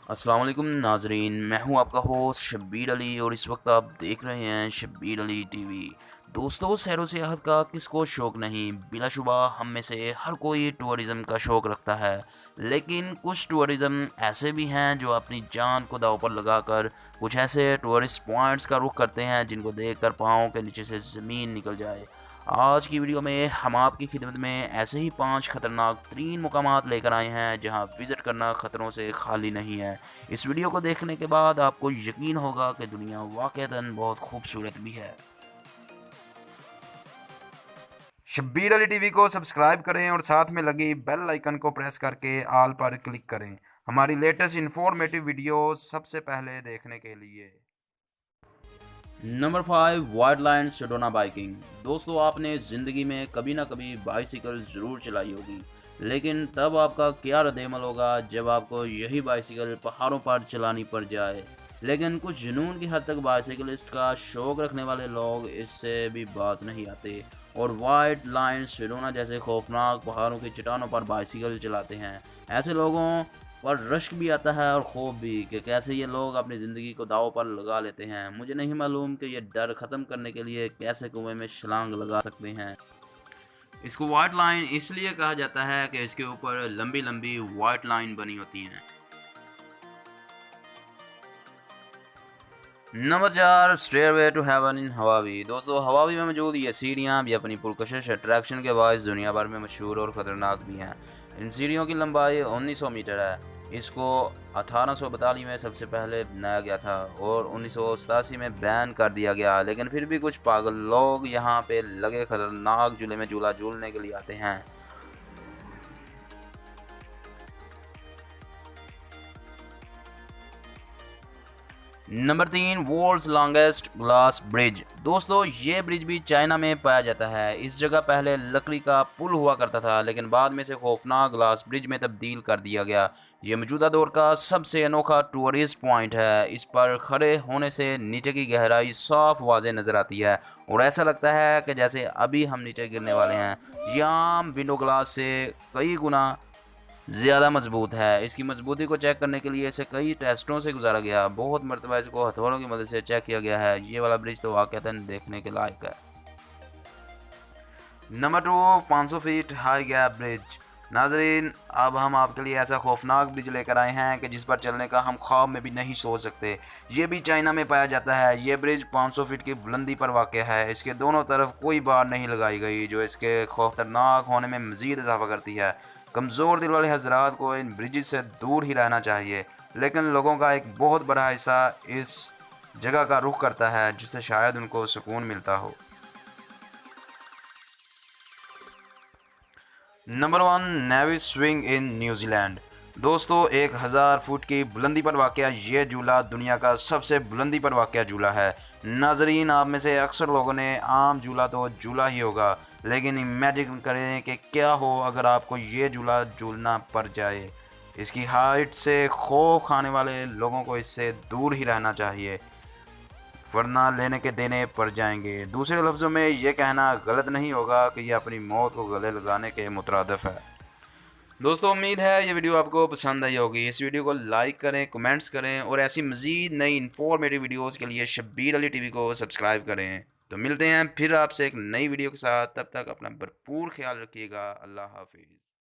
अस्सलाम वालेकुम नाजरीन, मैं हूं आपका होस्ट शब्बीर अली और इस वक्त आप देख रहे हैं शब्बीर अली टीवी। दोस्तों, सैरो सियाहत का किसको शौक़ नहीं। बिलाशुबा हम में से हर कोई टूरिज़म का शौक़ रखता है, लेकिन कुछ टूरिज़म ऐसे भी हैं जो अपनी जान को दांव पर लगाकर कुछ ऐसे टूरिस्ट पॉइंट्स का रुख करते हैं जिनको देखकर पाँव के नीचे से ज़मीन निकल जाए। आज की वीडियो में हम आपकी खिदमत में ऐसे ही 5 ख़तरनाक तरीन मुकामात लेकर आए हैं जहां विज़िट करना ख़तरों से खाली नहीं है। इस वीडियो को देखने के बाद आपको यकीन होगा कि दुनिया वाक़ईतन बहुत खूबसूरत भी है। शब्बीर अली टीवी को सब्सक्राइब करें और साथ में लगी बेल आइकन को प्रेस करके आल पर क्लिक करें हमारी लेटेस्ट इंफॉर्मेटिव वीडियो सबसे पहले देखने के लिए। Number 5, wild line Sedona biking. दोस्तों, आपने ज़िंदगी में कभी ना कभी बाइसिकल ज़रूर चलाई होगी, लेकिन तब आपका क्या रद्द-ए-अमल होगा जब आपको यही बाइसिकल पहाड़ों पर चलानी पड़ जाए। लेकिन कुछ जुनून की हद तक बाइसिकलिस्ट का शौक़ रखने वाले लोग इससे भी बाज नहीं आते और वाइल्ड लाइन सेडोना जैसे खौफनाक पहाड़ों की चट्टानों पर बाइसिकल चलाते हैं। ऐसे लोगों पर रश्क भी आता है और खौफ भी कि कैसे ये लोग अपनी ज़िंदगी को दांव पर लगा लेते हैं। मुझे नहीं मालूम कि ये डर ख़त्म करने के लिए कैसे कुएं में छलांग लगा सकते हैं। इसको वाइट लाइन इसलिए कहा जाता है कि इसके ऊपर लंबी लंबी वाइट लाइन बनी होती हैं। Number 4, stairway to heaven in Hawaii. दोस्तों, हवावी में मौजूद ये सीढ़ियाँ भी अपनी पुरकशिश अट्रैक्शन के बायस दुनिया भर में मशहूर और ख़तरनाक भी हैं। इन सीढ़ियों की लंबाई 1900 मीटर है। इसको 1842 में सबसे पहले बनाया गया था और 1987 में बैन कर दिया गया, लेकिन फिर भी कुछ पागल लोग यहाँ पे लगे खतरनाक झूले में झूला झूलने के लिए आते हैं। Number 3, world's longest glass bridge. दोस्तों, ये ब्रिज भी चाइना में पाया जाता है। इस जगह पहले लकड़ी का पुल हुआ करता था, लेकिन बाद में से खौफनाक ग्लास ब्रिज में तब्दील कर दिया गया। ये मौजूदा दौर का सबसे अनोखा टूरिस्ट पॉइंट है। इस पर खड़े होने से नीचे की गहराई साफ वाज़े नज़र आती है और ऐसा लगता है कि जैसे अभी हम नीचे गिरने वाले हैं। ये आम विंडो ग्लास से कई गुना ज़्यादा मजबूत है। इसकी मजबूती को चेक करने के लिए इसे कई टेस्टों से गुजारा गया। बहुत मरतबा इसको हथौड़ों की मदद से चेक किया गया है। ये वाला ब्रिज तो वाक़ईतन देखने के लायक है। Number 2, 500 feet high gap bridge. नाजरीन, अब हम आपके लिए ऐसा खौफनाक ब्रिज लेकर आए हैं कि जिस पर चलने का हम ख्वाब में भी नहीं सोच सकते। ये भी चाइना में पाया जाता है। ये ब्रिज 500 फीट की बुलंदी पर वाक़ है। इसके दोनों तरफ कोई बाड़ नहीं लगाई गई, जो इसके खौफनाक होने में मज़ीद इजाफा करती है। कमज़ोर दिल वाले हजरात को इन ब्रिजेस से दूर ही रहना चाहिए, लेकिन लोगों का एक बहुत बड़ा हिस्सा इस जगह का रुख करता है जिससे शायद उनको सुकून मिलता हो। Number 1, navy swing in New Zealand. दोस्तों, 1000 फुट की बुलंदी पर वाक़या ये झूला दुनिया का सबसे बुलंदी पर वाक़या झूला है। नाजरीन, आप में से अक्सर लोगों ने आम झूला तो झूला ही होगा, लेकिन इमेजिन करें कि क्या हो अगर आपको ये झूला झूलना पड़ जाए। इसकी हाइट से खौफ खाने वाले लोगों को इससे दूर ही रहना चाहिए, वरना लेने के देने पड़ जाएंगे। दूसरे लफ्ज़ों में ये कहना गलत नहीं होगा कि यह अपनी मौत को गले लगाने के मुतरादिफ है। दोस्तों, उम्मीद है ये वीडियो आपको पसंद आई होगी। इस वीडियो को लाइक करें, कमेंट्स करें और ऐसी मज़ीद नई इन्फॉर्मेटिव वीडियोज़ के लिए शब्बीर अली टीवी को सब्सक्राइब करें। तो मिलते हैं फिर आपसे एक नई वीडियो के साथ। तब तक अपना भरपूर ख्याल रखिएगा। अल्लाह हाफिज़।